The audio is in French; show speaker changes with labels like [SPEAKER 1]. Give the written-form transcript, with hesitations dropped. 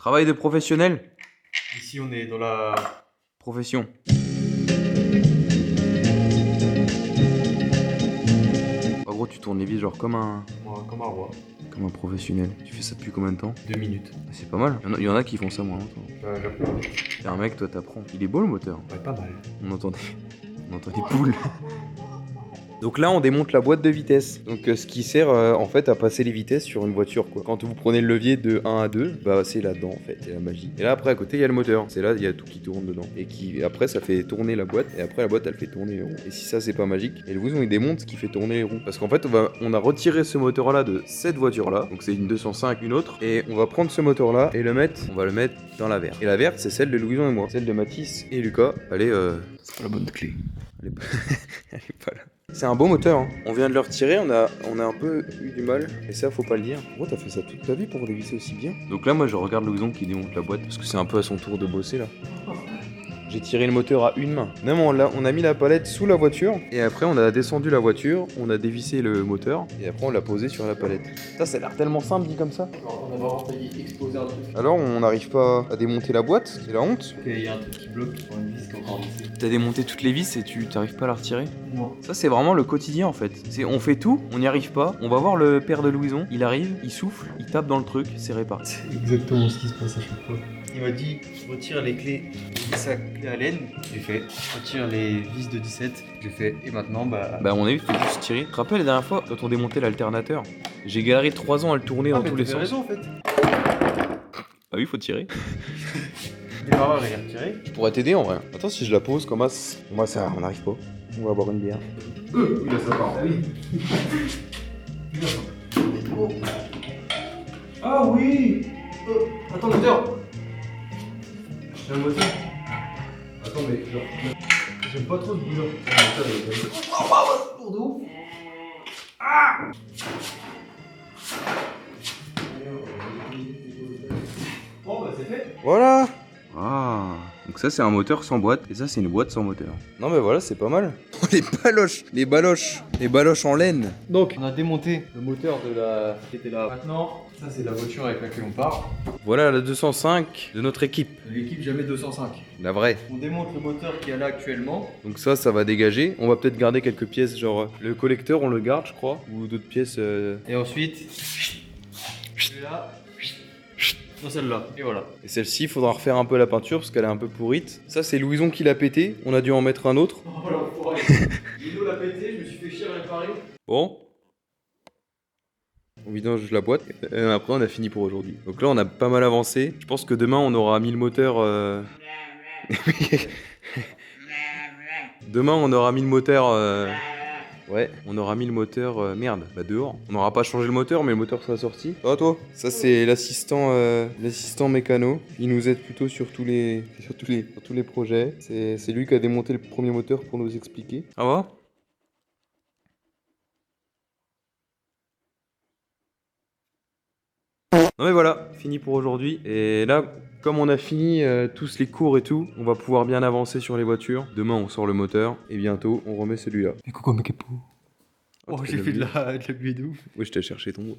[SPEAKER 1] Travail de professionnel.
[SPEAKER 2] Ici, on est dans la
[SPEAKER 1] Profession. En gros, tu tournes les vis genre comme un
[SPEAKER 2] roi.
[SPEAKER 1] Comme un professionnel. Tu fais ça depuis combien de temps?
[SPEAKER 2] 2 minutes.
[SPEAKER 1] C'est pas mal. Il y en a qui font ça moins longtemps.
[SPEAKER 2] J'apprends.
[SPEAKER 1] T'es un mec, toi t'apprends. Il est beau le moteur.
[SPEAKER 2] Ouais, pas mal.
[SPEAKER 1] On entend des poules. Donc là, on démonte la boîte de vitesse. Donc ce qui sert en fait à passer les vitesses sur une voiture quoi. Quand vous prenez le levier de 1 à 2, bah c'est là-dedans en fait, c'est la magie. Et là après à côté, il y a le moteur. C'est là, il y a tout qui tourne dedans. Et qui après ça fait tourner la boîte et après la boîte elle fait tourner les roues. Et si ça c'est pas magique, et le bouton il démonte ce qui fait tourner les roues. Parce qu'en fait, on a retiré ce moteur là de cette voiture là. Donc c'est une 205 une autre et on va prendre ce moteur là et on va le mettre dans la verte. Et la verte, c'est celle de Louison et moi. Celle de Mathis et Lucas, elle est c'est pas la bonne clé. Elle est pas là. C'est un beau moteur, hein. On vient de le retirer, on a un peu eu du mal, et ça faut pas le dire. Pourquoi t'as fait ça toute ta vie pour dévisser aussi bien? Donc là moi je regarde Louison qui démonte la boîte, parce que c'est un peu à son tour de bosser là. J'ai tiré le moteur à une main. Même on a mis la palette sous la voiture, et après on a descendu la voiture, on a dévissé le moteur, et après on l'a posé sur la palette. Ça a l'air tellement simple dit comme ça.
[SPEAKER 2] On a vraiment failli exploser un truc.
[SPEAKER 1] Alors on n'arrive pas à démonter la boîte, c'est la honte.
[SPEAKER 2] Il y a un truc qui bloque sur une vis qui est encore vissée.
[SPEAKER 1] T'as démonté toutes les vis et tu t'arrives pas à la retirer?
[SPEAKER 2] Non.
[SPEAKER 1] Ça c'est vraiment le quotidien en fait. On fait tout, on n'y arrive pas, on va voir le père de Louison, il arrive, il souffle, il tape dans le truc, c'est réparé.
[SPEAKER 2] C'est exactement ce qui se passe à chaque fois. Il m'a dit, retire les clés de sa clé à laine. J'ai fait. Retire les vis de 17. J'ai fait. Et maintenant, bah
[SPEAKER 1] on a vu, fait juste tirer. Tu te rappelles la dernière fois quand on démontait l'alternateur? J'ai galéré 3 ans à le tourner dans tous les sens.
[SPEAKER 2] raison en fait.
[SPEAKER 1] Ah oui, faut tirer.
[SPEAKER 2] Démarreur, il est retiré.
[SPEAKER 1] Je pourrais t'aider en vrai. Attends, si je la pose comme ça, moi ça, on n'arrive pas. On va boire une bière.
[SPEAKER 2] Il a ça part. Ah oui. Ah oui. Attends, le moteur. J'ai un moteur. Attends, mais genre, j'aime pas trop ce bruit-là. Oh, pour de ouf. Ah. Bon, bah c'est fait.
[SPEAKER 1] Voilà. Ah, donc ça c'est un moteur sans boîte et ça c'est une boîte sans moteur. Non mais voilà, c'est pas mal. Les baloches en laine.
[SPEAKER 2] Donc, on a démonté le moteur de la qui était là. Maintenant, ça c'est la voiture avec laquelle on part.
[SPEAKER 1] Voilà la 205 de notre équipe.
[SPEAKER 2] L'équipe jamais 205.
[SPEAKER 1] La vraie.
[SPEAKER 2] On démonte le moteur qui est là actuellement.
[SPEAKER 1] Donc ça va dégager. On va peut-être garder quelques pièces, genre le collecteur on le garde je crois. Ou d'autres pièces.
[SPEAKER 2] Et ensuite, celui-là, dans celle-là. Et voilà.
[SPEAKER 1] Et celle-ci, il faudra refaire un peu la peinture parce qu'elle est un peu pourrite. Ça c'est Louison qui l'a pété. On a dû en mettre un autre.
[SPEAKER 2] Oh l'enfoiré. Lino l'a pété, je me suis fait chier à réparer.
[SPEAKER 1] Bon. On vidange la boîte. Et après on a fini pour aujourd'hui. Donc là on a pas mal avancé. Je pense que demain on aura mis le moteur... Demain on aura mis le moteur... Ouais, on aura mis le moteur... Merde, bah dehors. On n'aura pas changé le moteur mais le moteur sera sorti. Ça va toi? Ça c'est l'assistant mécano. Il nous aide plutôt sur tous les projets. C'est lui qui a démonté le premier moteur pour nous expliquer. Ah va? Non mais voilà, fini pour aujourd'hui. Et là, comme on a fini tous les cours et tout, on va pouvoir bien avancer sur les voitures. Demain, on sort le moteur et bientôt, on remet celui-là.
[SPEAKER 2] Mais coucou, mec,
[SPEAKER 1] Oh,
[SPEAKER 2] j'ai fait de la buée de ouf.
[SPEAKER 1] Oui, je t'ai cherché ton mot.